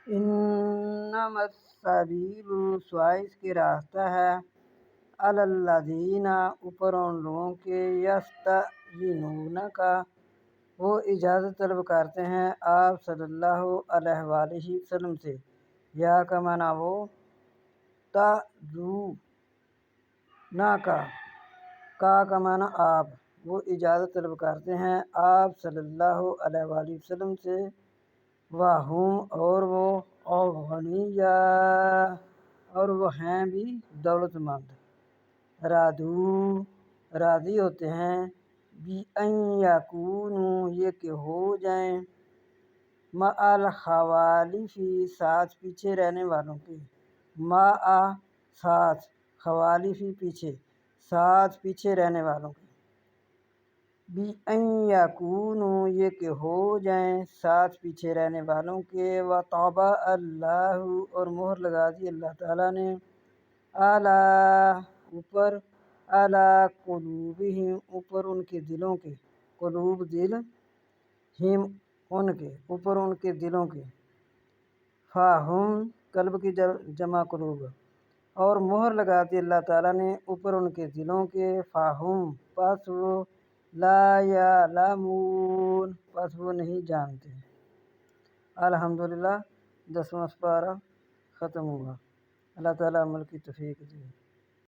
انما السبیل سوائے اس کے راستہ ہے، علی الذین اوپر ان لوگوں کے یستأذنونک وہ اجازت طلب کرتے ہیں آپ صلی اللہ علیہ وآلہ وسلم سے، یا کا معنی وہ تأذونک کا معنی آپ، وہ اجازت طلب کرتے ہیں آپ صلی اللہ علیہ وآلہ وسلم سے، وَہُمْ اور وہ اغنیاء اور وہ ہیں بھی دولت مند، راضی ہوتے ہیں، بِأَن یکونوا یہ کہ ہو جائیں، مع الخوالف ساتھ پیچھے رہنے والوں کے، مع ساتھ، خوالف پیچھے، ساتھ پیچھے رہنے والوں کے، بِأَن یکونوا یہ کہ ہو جائیں ساتھ پیچھے رہنے والوں کے، وطبع اللہ اور مہر لگا دی اللہ تعالیٰ نے، علی اوپر، علی قلوبہم اوپر ان کے دلوں کے، قلوب دل، ہم ان کے اوپر ان کے دلوں کے، فاہم قلب کی جمع قلوب، اور مہر لگا دی اللہ تعالیٰ نے اوپر ان کے دلوں کے، فاہم پس وہ، لا یعلمون پس وہ نہیں جانتے۔ الحمدللہ 10واں پارہ ختم ہوا۔ اللہ تعالیٰ عمل کی توفیق دے۔